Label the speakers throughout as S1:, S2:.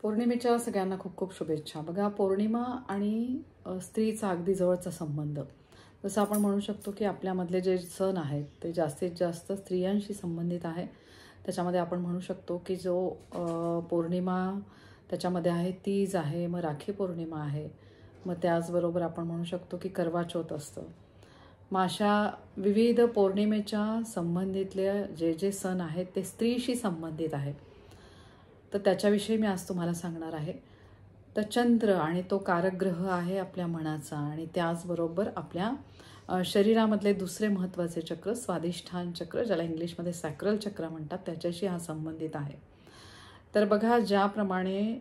S1: पौर्णिमेच्या सगळ्यांना खूप खूप शुभेच्छा। बघा, पौर्णिमा आणि स्त्रीचा अगदी जवळचा संबंध, जसं आपण म्हणू शकतो की आपल्यामधले जे सण आहेत ते जास्तीत जास्त स्त्रियांशी संबंधित आहे। त्याच्यामध्ये आपण म्हणू शकतो की जो पौर्णिमा त्याच्यामध्ये आहे, तीज आहे, मग राखी पौर्णिमा आहे, मग त्याचबरोबर आपण म्हणू शकतो की करवा चौथ असतं। मग अशा विविध पौर्णिमेच्या संबंधितले जे जे सण आहेत ते स्त्रीशी संबंधित आहे, तर त्याच्याविषयी मी आज तुम्हाला सांगणार आहे। तर चंद्र आणि तो कारकग्रह आहे आपल्या मनाचा, आणि त्याचबरोबर आपल्या शरीरामधले दुसरे महत्त्वाचे चक्र स्वादिष्ठान चक्र, ज्याला इंग्लिशमध्ये सॅक्रल चक्र म्हणतात, त्याच्याशी हा संबंधित आहे। तर बघा, ज्याप्रमाणे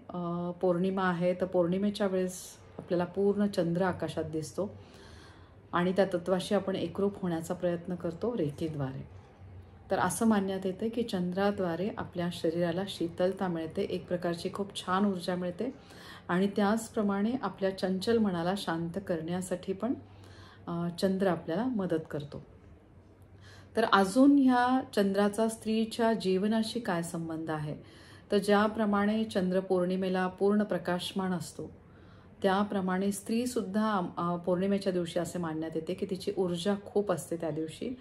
S1: पौर्णिमा आहे, तर पौर्णिमेच्या वेळेस आपल्याला पूर्ण चंद्र आकाशात दिसतो आणि त्या तत्वाशी आपण एकरूप होण्याचा प्रयत्न करतो रेखेद्वारे। तर असं मानण्यात येतं की चंद्राद्वारे आपल्या शरीराला शीतलता मिळते, एक प्रकारची खूप छान ऊर्जा मिळते, आणि त्याचप्रमाणे आपल्या चंचल मनाला शांत करण्यासाठी पण चंद्र आपल्याला मदत करतो। तर अजून ह्या चंद्राचा स्त्रीच्या जीवनाशी काय संबंध आहे, तर ज्याप्रमाणे चंद्र पौर्णिमेला पूर्ण प्रकाशमान असतो, त्याप्रमाणे स्त्रीसुद्धा पौर्णिमेच्या दिवशी असे मानण्यात येते की तिची ऊर्जा खूप असते त्या दिवशी,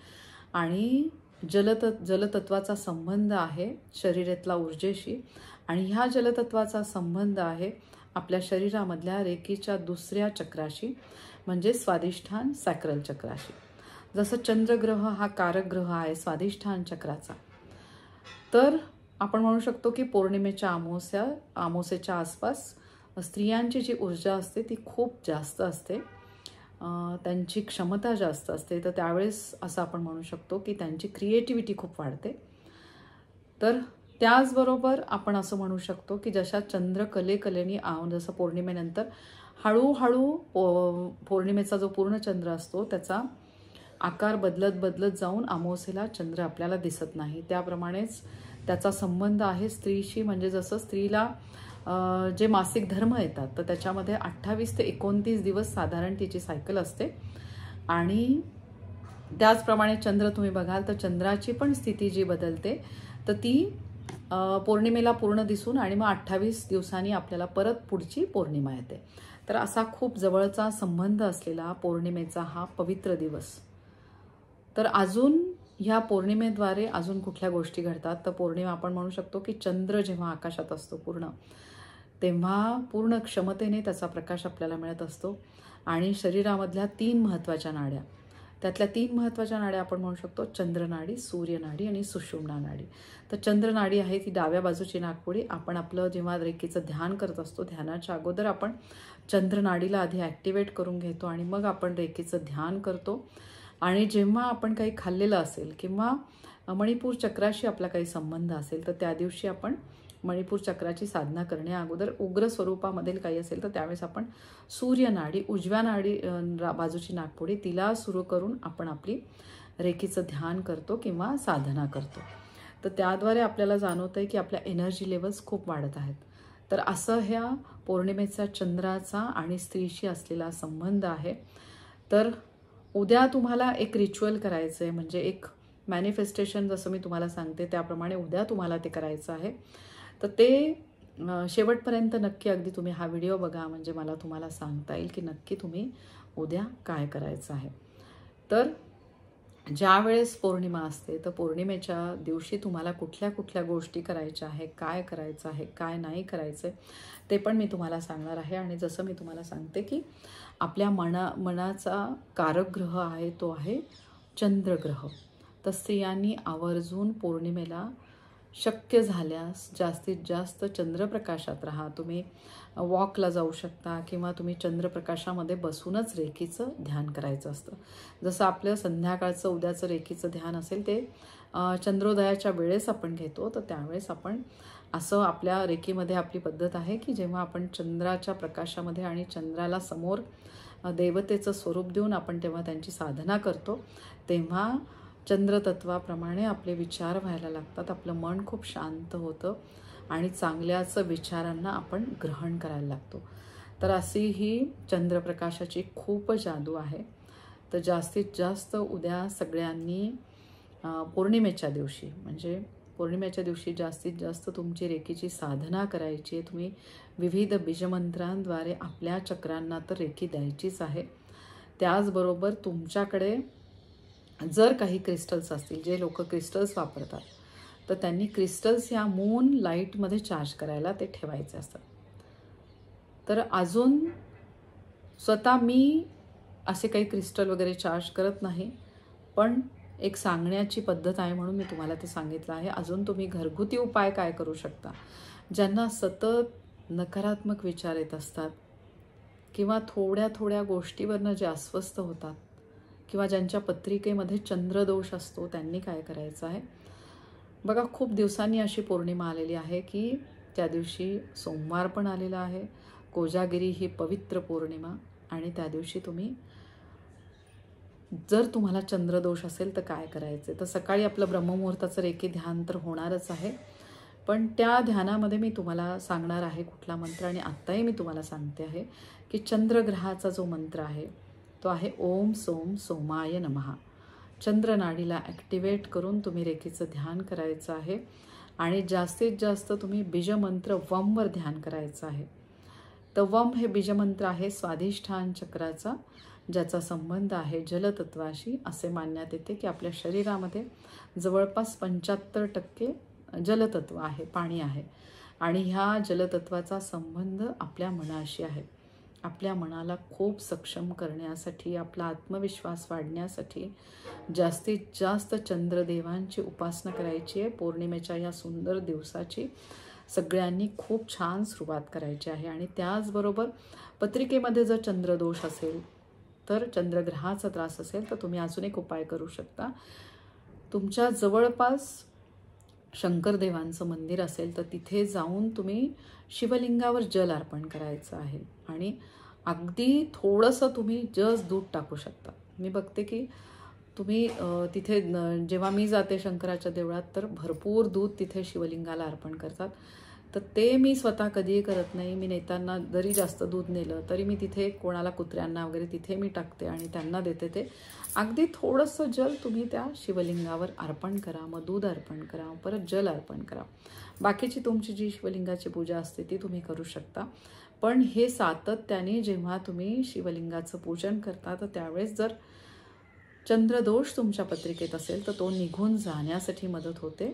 S1: आणि जलतत्वाचा संबंध आहे शरीरातला ऊर्जेशी, आणि ह्या जलतत्वाचा संबंध आहे आपल्या शरीरामधल्या रेकीच्या दुसऱ्या चक्राशी, म्हणजे स्वादिष्ठान सॅक्रल चक्राशी। जसं चंद्रग्रह हा कारकग्रह आहे स्वादिष्ठान चक्राचा, तर आपण म्हणू शकतो की पौर्णिमेच्या अमावस्येच्या आसपास स्त्रियांची जी ऊर्जा असते ती खूप जास्त असते, त्यांची क्षमता जास्त असते। तर त्यावेळेस असं आपण म्हणू शकतो की त्यांची क्रिएटिव्हिटी खूप वाढते। तर त्याचबरोबर आपण असं म्हणू शकतो की जशा चंद्र कलेने जसं पौर्णिमेनंतर हळूहळू पौर्णिमेचा जो पूर्ण चंद्र असतो त्याचा आकार बदलत जाऊन अमावस्येला चंद्र आपल्याला दिसत नाही, त्याप्रमाणेच त्याचा संबंध आहे स्त्रीशी। म्हणजे जसं स्त्रीला जे मासिक धर्म येतात, तर त्याच्यामध्ये 28 ते 29 दिवस साधारण तिची सायकल असते, आणि त्याचप्रमाणे चंद्र तुम्ही बघाल तर चंद्राची पण स्थिती जी बदलते, तर ती पौर्णिमेला पूर्ण दिसून आणि मग 28 दिवसांनी आपल्याला परत पुढची पौर्णिमा येते। तर असा खूप जवळचा संबंध असलेला पौर्णिमेचा हा पवित्र दिवस। तर अजून ह्या पौर्णिमेद्वारे अजून कुठल्या गोष्टी घडतात, तर पौर्णिमा आपण म्हणू शकतो की चंद्र जेव्हा आकाशात असतो पूर्ण, तेव्हा पूर्ण क्षमतेने त्याचा प्रकाश आपल्याला मिळत असतो, आणि शरीरामधल्या 3 महत्त्वाच्या नाड्या, त्यातल्या 3 महत्त्वाच्या नाड्या आपण म्हणू शकतो चंद्रनाडी, सूर्यनाडी आणि सुषुम्ना नाडी। तर चंद्रनाडी आहे ती डाव्या बाजूची नाकपुडी। आपण आपलं जेव्हा रेकीचं ध्यान करत असतो, ध्यानाच्या अगोदर आपण चंद्रनाडीला आधी ॲक्टिवेट करून घेतो आणि मग आपण रेकीचं ध्यान करतो। आणि जेव्हा आपण काही खाल्लेलं असेल किंवा मणिपूर चक्राशी आपला काही संबंध असेल, तर त्या दिवशी आपण मणिपूर चक्राची साधना करण्या अगोदर उग्र स्वरूपामधील काही असेल तर त्यावेळेस आपण सूर्यनाडी, उजव्या नाडी बाजूची नाकपुडी, तिला सुरू करून आपण आपली रेकीचं ध्यान करतो किंवा साधना करतो। तर त्याद्वारे आपल्याला जाणवतंय की आपल्या एनर्जी लेवल्स खूप वाढत आहेत। तर असं ह्या पौर्णिमेचा चंद्राचा आणि स्त्रीशी असलेला संबंध आहे। तर उद्या तुम्हाला एक रिच्युअल करायचं आहे, म्हणजे एक मॅनिफेस्टेशन, जसं मी तुम्हाला सांगते त्याप्रमाणे उद्या तुम्हाला ते करायचं आहे। तर ते शेवटपर्यंत नक्की अगदी तुम्ही हा व्हिडिओ बघा, म्हणजे मला तुम्हाला सांगता येईल की नक्की तुम्ही उद्या काय करायचं आहे। तर ज्या वेळेस पौर्णिमा असते, तर पौर्णिमेच्या दिवशी तुम्हाला कुठल्या कुठल्या गोष्टी करायच्या आहे, काय करायचं आहे, काय नाही करायचं, ते पण मी तुम्हाला सांगणार आहे। आणि जसं मी तुम्हाला सांगते की आपल्या मनाचा कारकग्रह आहे तो आहे चंद्रग्रह। तर स्त्रियांनी आवर्जून पौर्णिमेला शक्य झाल्यास जास्तीत जास्त चंद्रप्रकाशात राहा। तुम्ही वॉकला जाऊ शकता किंवा तुम्ही चंद्रप्रकाशामध्ये बसूनच रेकीचं ध्यान करायचं असतं। जसं आपलं संध्याकाळचं उद्याचं रेकीचं ध्यान असेल ते चंद्रोदयाच्या वेळेस आपण घेतो, तर त्यावेळेस आपण असं आपल्या रेकीमध्ये आपली पद्धत आहे की जेव्हा आपण चंद्राच्या प्रकाशामध्ये आणि चंद्राला समोर देवतेचं स्वरूप देऊन आपण तेव्हा त्यांची साधना करतो, तेव्हा चंद्रतत्वाप्रमाणे आपले विचार व्हायला लागतात, आपलं मन खूप शांत होतं आणि चांगल्याच विचारांना आपण ग्रहण करायला लागतो। तर अशी ही चंद्रप्रकाशाची खूप जादू आहे। तर जास्तीत जास्त उद्या सगळ्यांनी पौर्णिमेच्या दिवशी, म्हणजे पौर्णिमेच्या दिवशी जास्तीत जास्त तुमची रेकीची साधना करायची आहे. तुम्ही विविध बीजमंत्रांद्वारे आपल्या चक्रांना तर रेकी द्यायचीच आहे. त्याचबरोबर तुमच्याकडे जर काही क्रिस्टल्स असतील, जे लोक क्रिस्टल्स वापरतात, तर त्यांनी क्रिस्टल्स ह्या मून लाईटमध्ये चार्ज करायला ते ठेवायचे असतात. तर अजून स्वतः मी असे काही क्रिस्टल वगैरे चार्ज करत नाही, पण एक सांगण्याची पद्धत आहे म्हणून मी तुम्हाला ते सांगितलं आहे. अजून तुम्ही घरगुती उपाय काय करू शकता? ज्यांना सतत नकारात्मक विचार येत असतात किंवा थोड्या थोड्या गोष्टीवरनं जे अस्वस्थ होतात किंवा ज्यांच्या पत्रिकेमध्ये चंद्रदोष असतो, त्यांनी काय करायचं आहे? बघा, खूप दिवसांनी अशी पौर्णिमा आलेली आहे की त्या दिवशी सोमवार पण आलेला आहे. कोजागिरी ही पवित्र पौर्णिमा आणि त्या दिवशी तुम्ही जर तुम्हाला चंद्रदोष असेल तर काय करायचे? तर सकाळी आपलं ब्रह्ममुहूर्ताचं रेकी ध्यान तर होणारच आहे, पण त्या ध्यानामध्ये मी तुम्हाला सांगणार आहे कुठला मंत्र, आणि आत्ताही मी तुम्हाला सांगते आहे की चंद्रग्रहाचा जो मंत्र आहे तो आहे ओम सोम सोमाय नमः. चंद्रनाडीला ॲक्टिवेट करून तुम्ही रेकीचं ध्यान करायचं आहे आणि जास्तीत जास्त तुम्ही बीजमंत्र वमवर ध्यान करायचं आहे. तर वम हे बीजमंत्र आहे स्वाधिष्ठान चक्राचा, ज्याचा संबंध आहे जलतत्वाशी. असे मानण्यात येते की आपल्या शरीरामध्ये जवळपास 75% जलतत्व आहे, पाणी आहे, आणि ह्या जलतत्वाचा संबंध आपल्या मनाशी आहे. आपल्या मनाला खूप सक्षम करण्यासाठी, आपला आत्मविश्वास वाढण्यासाठी जास्तीत जास्त चंद्रदेवांची उपासना करायची आहे. पौर्णिमेच्या या सुंदर दिवसाची सगळ्यांनी खूप छान सुरुवात करायची आहे. आणि त्याचबरोबर पत्रिकेमध्ये जर चंद्रदोष असेल, तर चंद्रग्रहाचा त्रास असेल, तर तुम्ही अजून एक उपाय करू शकता. तुमच्या जवळपास शंकरदेवांचं मंदिर असेल तर तिथे जाऊन तुम्ही शिवलिंगावर जल अर्पण करायचं आहे आणि अगदी थोडंसं तुम्ही जस्ट दूध टाकू शकता. मी बघते की तुम्ही तिथे जेव्हा मी जाते शंकराच्या देवळात, तर भरपूर दूध तिथे शिवलिंगाला अर्पण करतात. तर ते मी स्वतः कधीही करत नाही. मी नेताना जरी जास्त दूध नेलं तरी मी तिथे कोणाला, कुत्र्यांना वगैरे तिथे मी टाकते आणि त्यांना देते. ते अगदी थोडंसं जल तुम्ही त्या शिवलिंगावर अर्पण करा, मग दूध अर्पण करा, परत जल अर्पण करा. बाकीची तुमची जी शिवलिंगाची पूजा असते ती तुम्ही करू शकता, पण हे सातत्याने जेव्हा तुम्ही शिवलिंगाचं पूजन करता, तर त्यावेळेस जर चंद्रदोष तुमच्या पत्रिकेत असेल तर तो निघून जाण्यासाठी मदत होते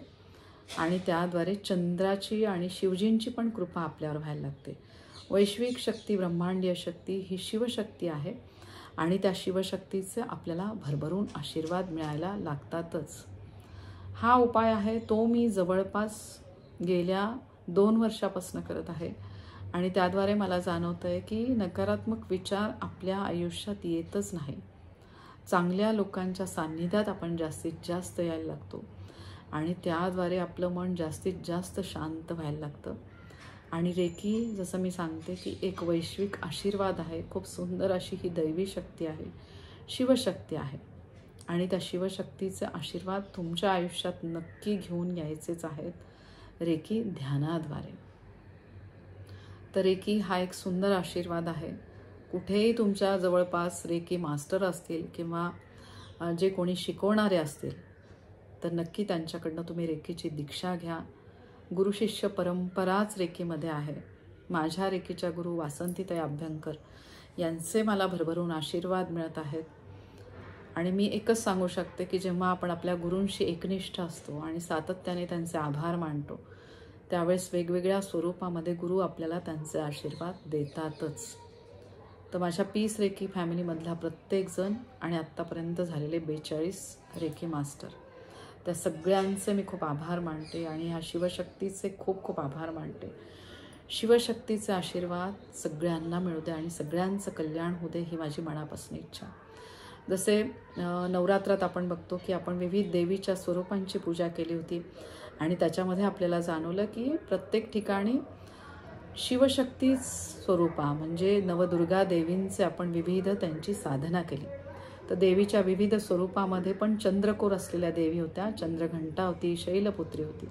S1: आणि त्याद्वारे चंद्राची आणि शिवजींची पण कृपा आपल्यावर व्हायला लागते. वैश्विक शक्ती, ब्रह्मांडीय शक्ती ही शिवशक्ती आहे आणि त्या शिवशक्तीचे आपल्याला भरभरून आशीर्वाद मिळायला लागतातच. हा उपाय आहे तो मी जवळपास गेल्या 2 वर्षापासून करत आहे आणि त्याद्वारे मला जाणवतं आहे की नकारात्मक विचार आपल्या आयुष्यात येतच नाही. चांगल्या लोकांच्या सान्निध्यात आपण जास्तीत जास्त यायला लागतो आणि त्याद्वारे आपलं मन जास्तीत जास्त शांत व्हायला लागतं. आणि रेकी, जसं मी सांगते की एक वैश्विक आशीर्वाद आहे. खूप सुंदर अशी ही दैवी शक्ती आहे, शिवशक्ती आहे आणि त्या शिवशक्तीचे आशीर्वाद तुमच्या आयुष्यात नक्की घेऊन यायचेच आहेत रेकी ध्यानाद्वारे. तर रेकी हा एक सुंदर आशीर्वाद आहे. कुठेही तुमच्या जवळपास रेकी मास्टर असतील किंवा जे कोणी शिकवणारे असतील तर नक्की त्यांच्याकडनं तुम्ही रेकीची दीक्षा घ्या. गुरुशिष्य परंपराच रेकीमध्ये आहे. माझ्या रेकीच्या गुरु वासंतीताई अभ्यंकर यांचे मला भरभरून आशीर्वाद मिळत आहेत आणि मी एकच सांगू शकते की जेव्हा आपण आपल्या गुरूंशी एकनिष्ठ असतो आणि सातत्याने त्यांचे आभार मानतो, त्यावेळेस वेगवेगळ्या स्वरूपामध्ये गुरु आपल्याला त्यांचे आशीर्वाद देतातच. तर माझ्या पीस रेकी फॅमिलीमधला प्रत्येकजण आणि आत्तापर्यंत झालेले 42 रेकी मास्टर, त्या सगळ्यांचे मी खूप आभार मानते आणि ह्या शिवशक्तीचे खूप खूप आभार मानते. शिवशक्तीचे आशीर्वाद सगळ्यांना मिळू दे आणि सगळ्यांचं कल्याण होऊ दे, ही माझी मनापासून इच्छा. जसे नवरात्रात आपण बघतो की आपण विविध देवीच्या स्वरूपांची पूजा केली होती आणि त्याच्यामध्ये आपल्याला जाणवलं की प्रत्येक ठिकाणी शिवशक्ती स्वरूपा म्हणजे नवदुर्गा देवींचे आपण विविध त्यांची साधना केली. तर देवीच्या विविध स्वरूपामध्ये पण चंद्रकोर असलेल्या देवी होत्या, चंद्रघंटा होती, शैलपुत्री होती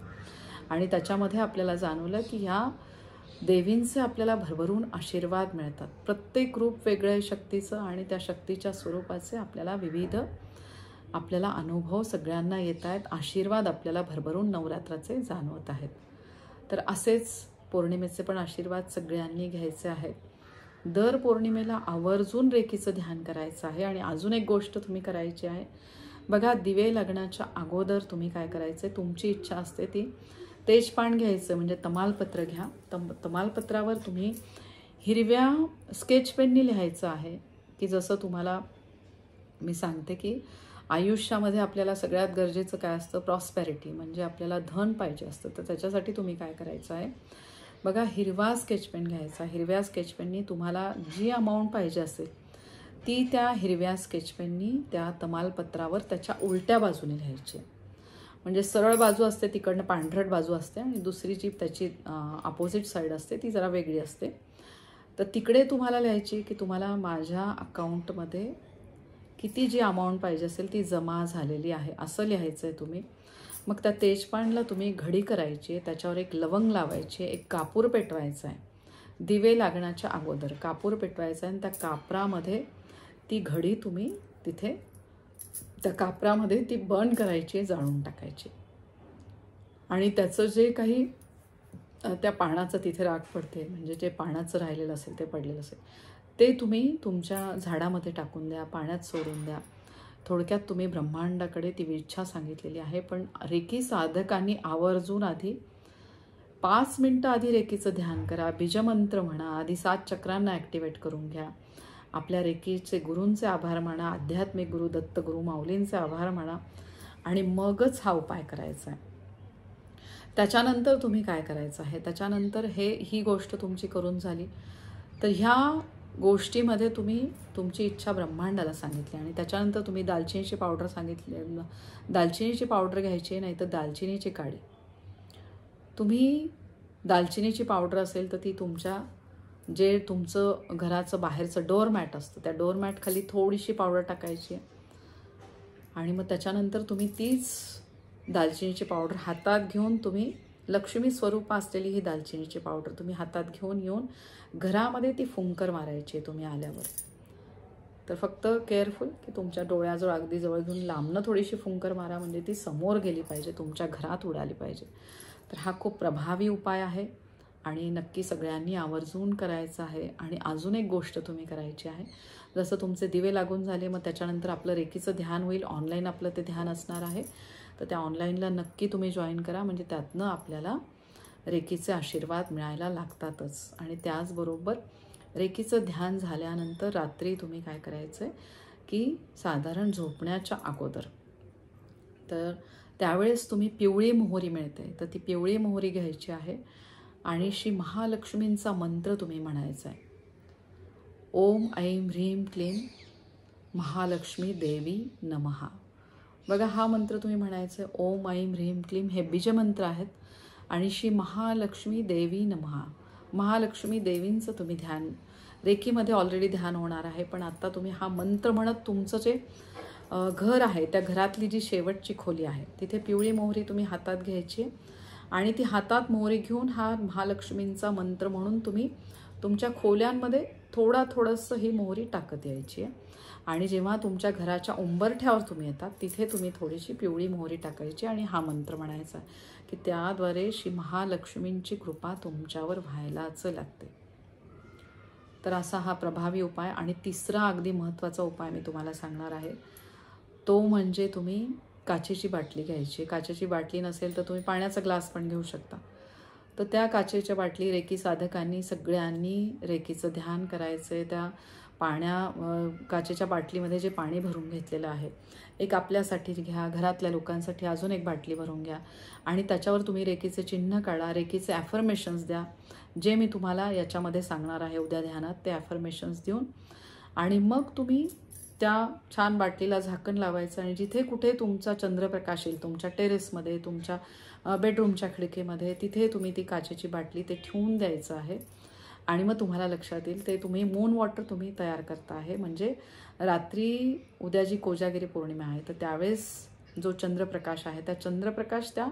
S1: आणि त्याच्यामध्ये आपल्याला जाणवलं की ह्या देवींचे आपल्याला भरभरून आशीर्वाद मिळतात. प्रत्येक रूप वेगळ्या शक्तीचं आणि त्या शक्तीच्या स्वरूपाचे आपल्याला विविध आपल्याला अनुभव सगळ्यांना येत आहेत, आशीर्वाद आपल्याला भरभरून नवरात्राचे जाणवत आहेत. तर असेच पौर्णिमेचे पण आशीर्वाद सगळ्यांनी घ्यायचे आहेत. दर पौर्णिमेला आवर्जून रेकीचं ध्यान करायचं आहे. आणि अजून एक गोष्ट तुम्ही करायची आहे बघा, दिवे लागण्याच्या अगोदर तुम्ही काय करायचं आहे, तुमची इच्छा असते ती तेजपान घ्यायचं, म्हणजे तमालपत्र घ्या. तमालपत्रावर तुम्ही हिरव्या स्केच पेननी लिहायचं आहे की जसं तुम्हाला मी सांगते की आयुष्यामध्ये आपल्याला सगळ्यात गरजेचं काय असतं, प्रॉस्पेरिटी, म्हणजे आपल्याला धन पाहिजे असतं. तर त्याच्यासाठी तुम्ही काय करायचं आहे बघा, हिरवा स्केच पेन घ्यायचा. हिरव्या स्केच पेननी तुम्हाला जी अमाऊंट पाहिजे असेल ती त्या हिरव्या स्केच पेननी त्या तमालपत्रावर त्याच्या उलट्या बाजूने लिहायची. म्हणजे सरळ बाजू असते, तिकडनं पांढरट बाजू असते, आणि दुसरी जी त्याची अपोजिट साईड असते ती जरा वेगळी असते. तर तिकडे तुम्हाला लिहायची की तुम्हाला माझ्या अकाउंटमध्ये किती जी अमाऊंट पाहिजे असेल ती जमा झालेली आहे असं लिहायचं आहे तुम्ही. मग त्या तेजपानला तुम्ही घडी करायची, त्याच्यावर एक लवंग लावायची, एक कापूर पेटवायचा आहे. दिवे लागण्याच्या अगोदर कापूर पेटवायचा आहे आणि त्या कापरामध्ये ती घडी तुम्ही तिथे त्या कापरामध्ये ती बर्न करायची, जाळून टाकायची. आणि त्याचं जे काही त्या पानाचं तिथे राख पडते, म्हणजे जे पानाचं राहिलेलं असेल ते पडलेलं असेल ते तुम्ही तुमच्या झाडामध्ये टाकून द्या, पाण्यात सोडून द्या. थोडक्यात तुम्ही ब्रह्मांडाकडे ती इच्छा सांगितलेली आहे. पण रेकी साधकांनी आवर्जून आधी 5 मिनिटं आधी रेकीचं ध्यान करा, बीजमंत्र म्हणा, आधी 7 चक्रांना ॲक्टिवेट करून घ्या, आपल्या रेकीचे गुरूंचे आभार माना, आध्यात्मिक गुरु दत्तगुरु माऊलींचे आभार माना, आणि मगच हा उपाय करायचा आहे. त्याच्यानंतर तुम्ही काय करायचं आहे, त्याच्यानंतर ही गोष्ट तुमची करून झाली तर ह्या गोष्टीमध्ये तुम्ही तुमची इच्छा ब्रह्मांडाला सांगितली. आणि त्याच्यानंतर तुम्ही दालचिनीची पावडर सांगितली, दालचिनीची पावडर घ्यायची, नाही तर दालचिनीची काडी. तुम्ही दालचिनीची पावडर असेल तर ती तुमच्या जे तुमचं घराचं बाहेरचं डोअरमॅट असतं त्या डोअरमॅटखाली थोडीशी पावडर टाकायची. आणि मग त्याच्यानंतर तुम्ही तीच दालचिनीची पावडर हातात घेऊन, तुम्ही लक्ष्मी स्वरूप असलेली ही दालचिनीची पावडर तुम्ही हातात घेऊन येऊन घरामध्ये ती फुंकर मारायची तुम्ही आल्यावर. तर फक्त केअरफुल की तुमच्या डोळ्याजवळ अगदी जवळ घेऊन लांबनं थोडीशी फुंकर मारा, म्हणजे ती समोर गेली पाहिजे, तुमच्या घरात उडाली पाहिजे. तर हा खूप प्रभावी उपाय आहे आणि नक्की सगळ्यांनी आवर्जून करायचा आहे. आणि अजून एक गोष्ट तुम्ही करायची आहे, जसं तुमचे दिवे लागून झाले मग त्याच्यानंतर आपलं रेकीचं ध्यान होईल, ऑनलाईन आपलं ते ध्यान असणार आहे. तर त्या ऑनलाईनला नक्की तुम्ही जॉईन करा, म्हणजे त्यातनं आपल्याला रेकीचे आशीर्वाद मिळायला लागतातच. आणि त्याचबरोबर रेकीचं ध्यान झाल्यानंतर रात्री तुम्ही काय करायचं आहे की साधारण झोपण्याच्या अगोदर तर त्यावेळेस तुम्ही पिवळी मोहरी मिळते, तर ती पिवळी मोहरी घ्यायची आहे आणि श्री महालक्ष्मींचा मंत्र तुम्ही म्हणायचा आहे. ओम ऐं ह्रीं क्लीं महालक्ष्मी देवी नमः. बघा हा मंत्र तुम्ही म्हणायचं आहे. ओम ऐं ह्रीं क्लीं हे बीजमंत्र आहेत आणि श्री महालक्ष्मी देवी नमः. महालक्ष्मी देवींचं तुम्ही ध्यान रेकीमध्ये ऑलरेडी ध्यान होणार आहे, पण आता तुम्ही हा मंत्र म्हणत तुमचं जे घर आहे त्या घरातली जी शेवटची खोली आहे तिथे पिवळी मोहरी तुम्ही हातात घ्यायची आणि ती हातात मोहरी घेऊन हा महालक्ष्मींचा मंत्र म्हणून तुम्ही तुमच्या खोल्यांमध्ये थोडंसं ही मोहरी टाकत यायची आहे. आणि जेव्हा तुमच्या घराच्या उंबरठ्यावर तुम्ही येतात तिथे तुम्ही थोडीशी पिवळी मोहरी टाकायची आणि हा मंत्र म्हणायचा की त्याद्वारे श्री महालक्ष्मींची कृपा तुमच्यावर व्हायलाच लागते. तर असा हा प्रभावी उपाय. आणि तिसरा अगदी महत्त्वाचा उपाय मी तुम्हाला सांगणार आहे, तो म्हणजे तुम्ही काचेची बाटली घ्यायची. काचेची बाटली नसेल तर तुम्ही पाण्याचा ग्लास पण घेऊ शकता. तर त्या काचेच्या बाटली रेकी साधकांनी सगळ्यांनी रेकीचं ध्यान करायचं. त्या काचेच्या बाटलीमध्ये जे पाणी भरून घेतलेलं आहे एक आपल्यासाठी घ्या, घरातल्या लोकांसाठी अजून एक बाटली भरून घ्या आणि त्याच्यावर तुम्ही रेकीचे चिन्ह काढा, रेकीचे ॲफर्मेशन्स द्या, जे मी तुम्हाला याच्यामध्ये सांगणार आहे उद्या ध्यानात, ते ॲफर्मेशन्स देऊन. आणि मग तुम्ही त्या छान बाटलीला झाकण लावायचं आणि जिथे कुठे तुमचा चंद्रप्रकाश येईल, तुमच्या टेरेसमध्ये, तुमच्या बेडरूमच्या खिडकीमध्ये, तिथे तुम्ही ती काचेची बाटली ते ठेवून द्यायचं आहे. आणि मग तुम्हाला लक्षात येईल ते तुम्ही मून वॉटर तुम्ही तयार करता आहे. म्हणजे रात्री उद्या जी कोजागिरी पौर्णिमा आहे तर त्यावेळेस जो चंद्रप्रकाश आहे त्या चंद्रप्रकाश त्या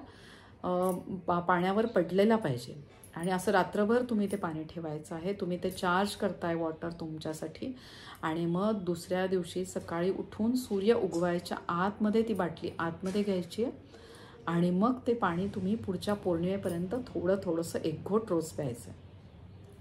S1: पाण्यावर पडलेला पाहिजे. आणि असं रात्रभर तुम्ही ते पाणी ठेवायचं आहे. तुम्ही ते चार्ज करताय वॉटर तुमच्यासाठी आणि मग दुसऱ्या दिवशी सकाळी उठून सूर्य उगवायच्या आतमध्ये ती बाटली आतमध्ये घ्यायची आहे आणि मग ते पाणी तुम्ही पुढच्या पौर्णिमेपर्यंत थोडंसं एक घोट रोज प्यायचं आहे.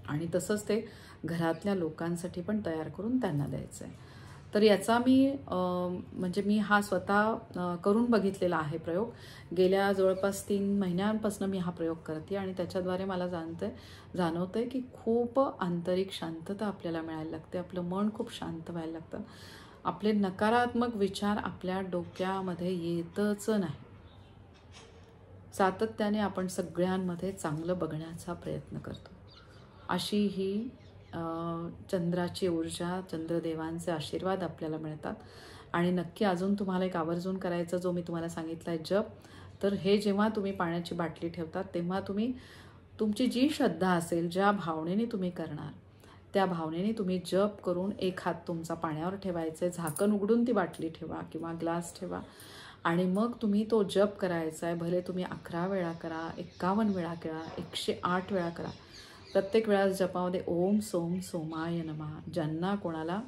S1: आणि तसंच ते घरातल्या लोकांसाठी पण तयार करून त्यांना द्यायचं आहे. तर याचा म्हणजे मी हा स्वतः करून बघितलेला आहे प्रयोग. गेल्या जवळपास 3 महिन्यांपासून मी हा प्रयोग करते आणि त्याच्याद्वारे मला जाणवतंय की खूप आंतरिक शांतता आपल्याला मिळायला लागते. आपलं मन खूप शांत व्हायला लागतं. आपले नकारात्मक विचार आपल्या डोक्यामध्ये येतच नाही. सातत्याने आपण सगळ्यांमध्ये चांगलं बघण्याचा प्रयत्न करतो. अशी ही चंद्राची ऊर्जा, चंद्रदेवांचे आशीर्वाद आपल्याला मिळतात. आणि नक्की अजून तुम्हाला एक आवर्जून करायचं जो मी तुम्हाला सांगितला आहे जप. तर हे जेव्हा तुम्ही पाण्याची बाटली ठेवतात तेव्हा तुम्ही तुमची जी श्रद्धा असेल, ज्या भावनेने तुम्ही करणार त्या भावनेने तुम्ही जप करून एक हात तुमचा पाण्यावर ठेवायचा आहे, झाकण उघडून ती बाटली ठेवा किंवा ग्लास ठेवा आणि मग तुम्ही तो जप करायचा आहे. भले तुम्ही 11 वेळा करा, 51 वेळा करा, 108 वेळा करा. प्रत्येक वेळा जपामध्ये ओम सोम सोमाय नमः. ज्यांना कोणाला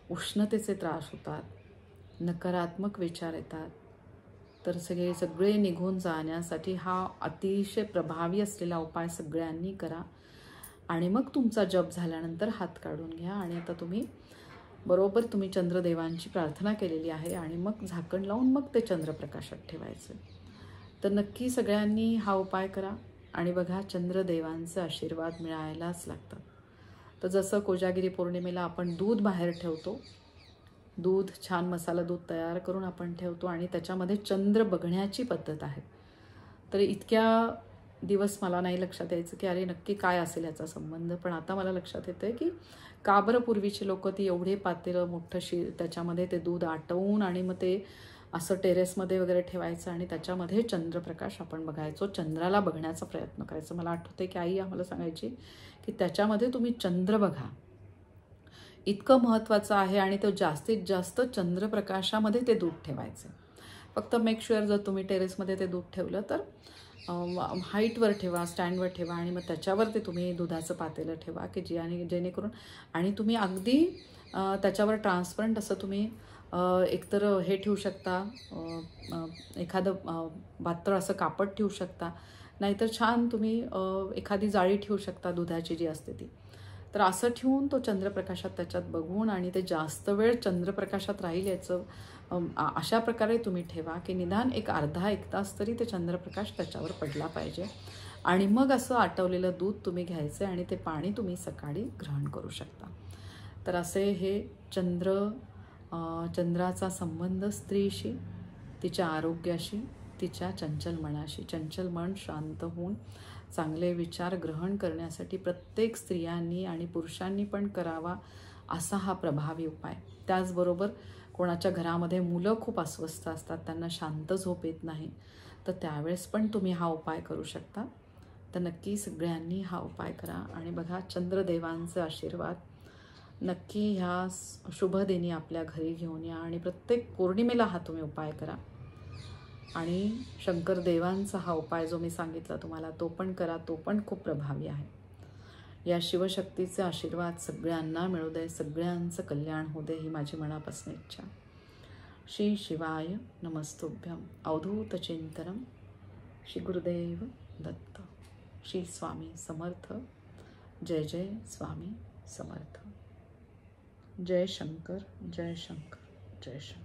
S1: उष्णतेचे त्रास होतात, नकारात्मक विचार येतात, तर सगळे निघून जाण्यासाठी हा अतिशय प्रभावी असलेला उपाय सगळ्यांनी करा. आणि मग तुमचा जप झाल्यानंतर हात काढून घ्या आणि आता तुम्ही चंद्रदेवांची प्रार्थना केलेली आहे आणि मग झाकण लावून मग ते चंद्रप्रकाशात ठेवायचं. तर नक्की सगळ्यांनी हा उपाय करा आणि बघा चंद्रदेवांचे आशीर्वाद मिळायलाच लागतात. तर जसं कोजागिरी पौर्णिमेला आपण दूध बाहेर ठेवतो, दूध छान मसाला दूध तयार करून आपण ठेवतो आणि त्याच्यामध्ये चंद्र बघण्याची पद्धत आहे. तर इतक्या दिवस मला नाही लक्षात यायचं की अरे नक्की काय असेल याचा संबंध. पण आता मला लक्षात येतं की का बरं पूर्वीचे लोक ती एवढे पातेलं मोठं त्याच्यामध्ये ते दूध आटवून आणि मग ते असं टेरेसमध्ये वगैरे ठेवायचं आणि त्याच्यामध्ये चंद्रप्रकाश आपण बघायचो, चंद्राला बघण्याचा प्रयत्न करायचं. मला आठवते की आई आम्हाला सांगायची की त्याच्यामध्ये तुम्ही चंद्र बघा, इतकं महत्त्वाचं आहे. आणि तो जास्तीत जास्त चंद्रप्रकाशामध्ये ते दूध ठेवायचं. फक्त मेक शुअर जर तुम्ही टेरेसमध्ये ते दूध ठेवलं तर हाईटवर ठेवा, स्टँडवर ठेवा आणि मग त्याच्यावर ते तुम्ही दुधाचं पातेलं ठेवा की जेणेकरून आणि तुम्ही अगदी त्याच्यावर ट्रान्सपरंट असं तुम्ही एकतर हे ठेवू शकता, एखादं पातळ असं कापड ठेवू शकता, नाहीतर छान तुम्ही एखादी जाळी ठेवू शकता दुधाची जी असते ती. तर असं ठेवून तो चंद्रप्रकाशात त्याच्यात बघून आणि ते जास्त वेळ चंद्रप्रकाशात राहील याचं अशा प्रकारे तुम्ही ठेवा की निदान एक अर्धा 1 तास तरी ते चंद्रप्रकाश त्याच्यावर पडला पाहिजे. आणि मग असं आटवलेलं दूध तुम्ही घ्यायचं आणि ते पाणी तुम्ही सकाळी ग्रहण करू शकता. तर असे हे चंद्राचा संबंध स्त्रीशी, तिच्या आरोग्याशी, तिच्या चंचल मनाशी. चंचल मन शांत होऊन चांगले विचार ग्रहण करण्यासाठी प्रत्येक स्त्रियांनी आणि पुरुषांनी पण करावा असा हा प्रभावी उपाय. त्याचबरोबर कोणाच्या घरामध्ये मुलं खूप अस्वस्थ असतात, त्यांना शांत झोप येत नाही, तर त्यावेळेस पण तुम्ही हा उपाय करू शकता. तर नक्की सगळ्यांनी हा उपाय करा आणि बघा चंद्रदेवांचे आशीर्वाद नक्की ह्या शुभ दिनी आपल्या घरी घेऊन या. आणि प्रत्येक पौर्णिमेला हा तुम्ही उपाय करा. आणि शंकर देवांचा हा उपाय जो मी सांगितला तुम्हाला तो पण करा, तो पण खूप प्रभावी आहे. या शिवशक्तीचे आशीर्वाद सगळ्यांना मिळू दे, सगळ्यांचं कल्याण होऊ दे ही माझी मनापासून इच्छा. श्री शिवाय नमस्तुभ्यं. अवधूत चिंतनम. श्री गुरुदेव दत्त. श्री स्वामी समर्थ. जय जय स्वामी समर्थ. जय शंकर, जय शंकर, जय शंकर.